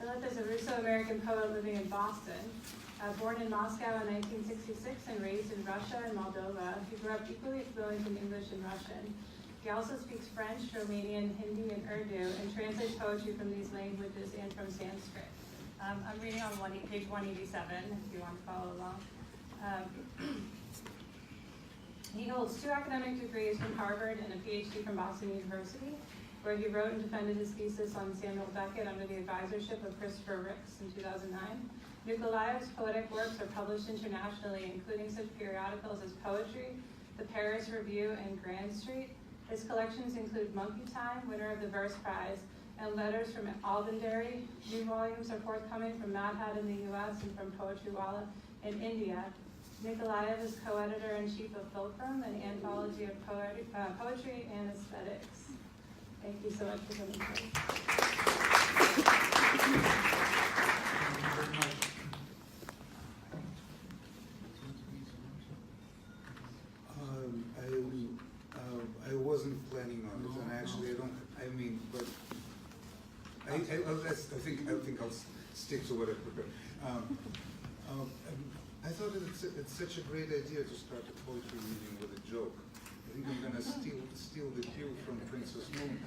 Lilith is a Russo-American poet living in Boston. Born in Moscow in 1966 and raised in Russia and Moldova, he grew up equally fluent in English and Russian. He also speaks French, Romanian, Hindi, and Urdu, and translates poetry from these languages and from Sanskrit. I'm reading on page 187, if you want to follow along. He holds 2 academic degrees from Harvard and a PhD from Boston University, where he wrote and defended his thesis on Samuel Beckett under the advisorship of Christopher Ricks in 2009. Nikolaev's poetic works are published internationally, including such periodicals as Poetry, The Paris Review, and Grand Street. His collections include Monkey Time, winner of the Verse Prize, and Letters from Albanderry. New volumes are forthcoming from Mad Hat in the US and from Poetry Walla in India. Nikolaev is co-editor-in-chief of Fulcrum, an anthology of poetry and aesthetics. Thank you so much for coming today. I wasn't planning on it, and actually I think I'll stick to what I prepared. I thought it's such a great idea to start a poetry reading with a joke. I think I'm going to steal the cue from Princess Moon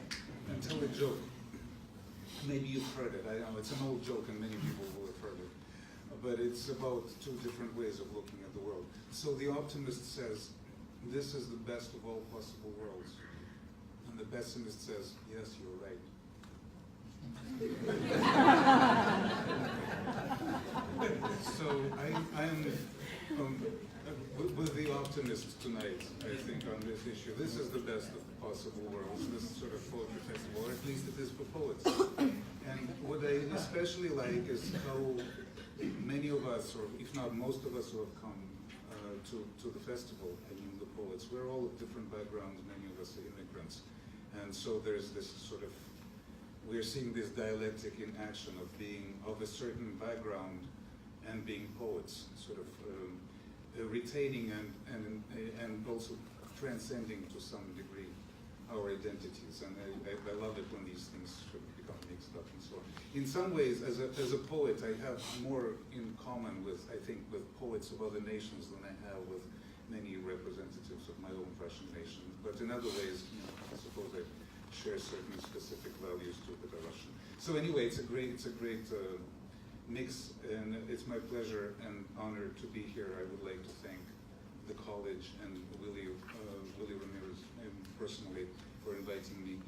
and tell a joke. Maybe you've heard it. I know it's an old joke, and many people will have heard it. But it's about 2 different ways of looking at the world. So the optimist says, "This is the best of all possible worlds," and the pessimist says, "Yes, you're right." So I'm with the optimist tonight, I think, on this issue. This is the best of possible worlds, this sort of poetry festival, or at least it is for poets. And what I especially like is how many of us, or if not most of us who have come to the festival, I mean the poets, we're all of different backgrounds, many of us are immigrants. And so there's this sort of, we're seeing this dialectic in action of being of a certain background and being poets, sort of retaining and also transcending to some degree our identities. And I love it when these things sort of become mixed up and so on. In some ways, as a poet, I have more in common with, I think, with poets of other nations than I have with many representatives of my own Russian nation. But in other ways, I suppose I share certain specific values too that are Russian. So anyway, it's a great mix, and it's my pleasure and honor to be here. I would like to thank the college and Willie Ramirez personally for inviting me.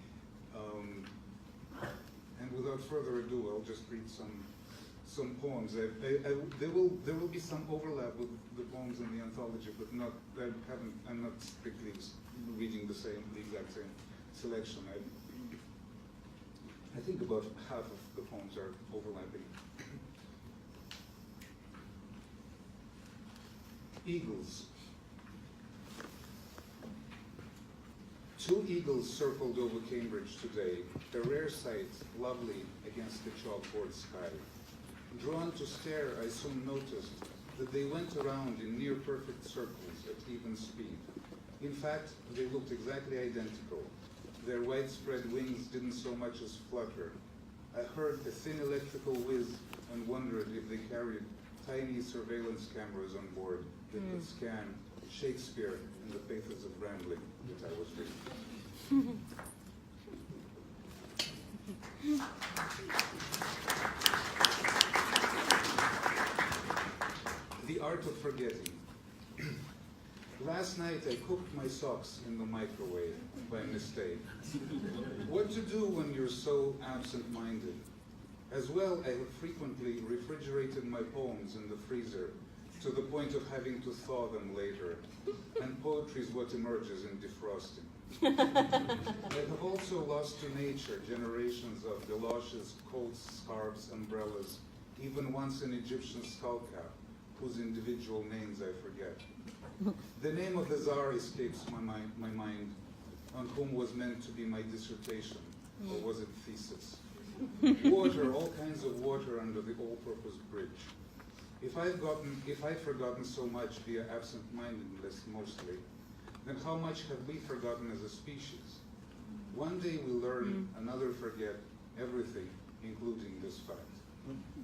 And without further ado, I'll just read some poems. There will be some overlap with the poems in the anthology, but I'm not strictly reading the exact same selection. I think about half of the poems are overlapping. Eagles. 2 eagles circled over Cambridge today, a rare sight, lovely against the chalkboard sky. Drawn to stare, I soon noticed that they went around in near-perfect circles at even speed. In fact, they looked exactly identical. Their widespread wings didn't so much as flutter. I heard a thin electrical whiz and wondered if they carried tiny surveillance cameras on board that would scan Shakespeare and the pathos of rambling that I was reading. The art of forgetting. Last night I cooked my socks in the microwave by mistake. What to do when you're so absent-minded? As well, I have frequently refrigerated my poems in the freezer to the point of having to thaw them later. And poetry is what emerges in defrosting. I have also lost to nature generations of galoshes, coats, scarves, umbrellas, even once an Egyptian skull cap, whose individual names I forget. The name of the Tsar escapes my mind, on whom was meant to be my dissertation, or was it thesis? Water, all kinds of water under the all-purpose bridge. If I've forgotten so much via absent-mindedness mostly, then how much have we forgotten as a species? One day we learn, another forget everything, including this fact.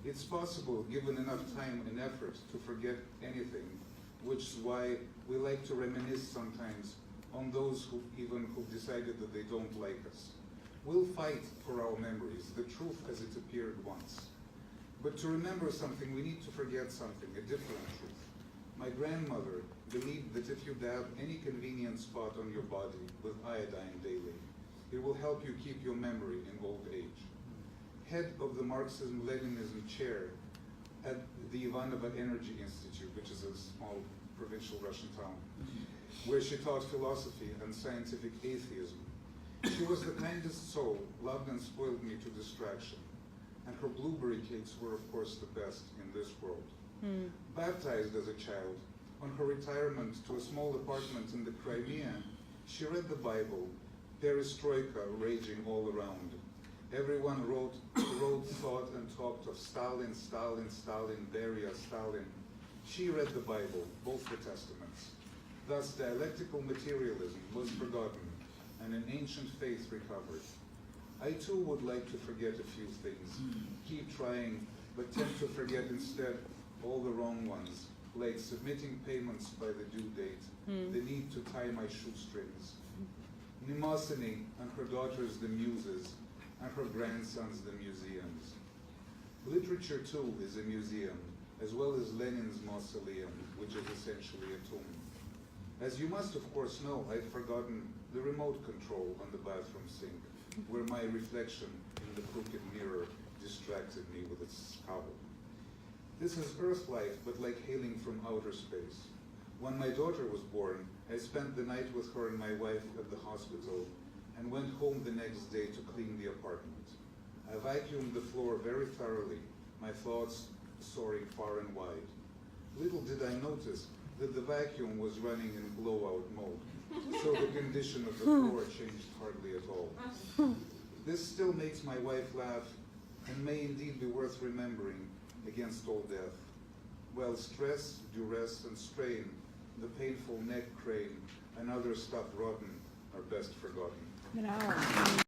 It's possible, given enough time and effort, to forget anything, which is why we like to reminisce sometimes on those who've decided that they don't like us. We'll fight for our memories, the truth as it appeared once. But to remember something, we need to forget something, a different truth. My grandmother believed that if you dab any convenient spot on your body with iodine daily, it will help you keep your memory in old age. Head of the Marxism-Leninism chair at the Ivanova Energy Institute, which is a small provincial Russian town, where she taught philosophy and scientific atheism. She was the kindest soul, loved and spoiled me to distraction. And her blueberry cakes were, of course, the best in this world. Baptized as a child, on her retirement to a small apartment in the Crimea, she read the Bible, perestroika raging all around. Everyone wrote, thought, and talked of Stalin, Stalin, Stalin, Beria, Stalin. She read the Bible, both the Testaments. Thus, dialectical materialism was forgotten, and an ancient faith recovered. I too would like to forget a few things, keep trying, but tend to forget instead all the wrong ones, like submitting payments by the due date, the need to tie my shoestrings. Mnemosyne and her daughters the muses, and her grandsons the museums. Literature too is a museum, as well as Lenin's mausoleum, which is essentially a tomb. As you must of course know, I'd forgotten the remote control on the bathroom sink, where my reflection in the crooked mirror distracted me with its scowl. This is Earth life, but like hailing from outer space. When my daughter was born, I spent the night with her and my wife at the hospital, and went home the next day to clean the apartment. I vacuumed the floor very thoroughly, my thoughts soaring far and wide. Little did I notice that the vacuum was running in blowout mode, so the condition of the floor changed hardly at all. This still makes my wife laugh, and may indeed be worth remembering against all death. While stress, duress, and strain, the painful neck crane, and other stuff rotten, are best forgotten. Bravo.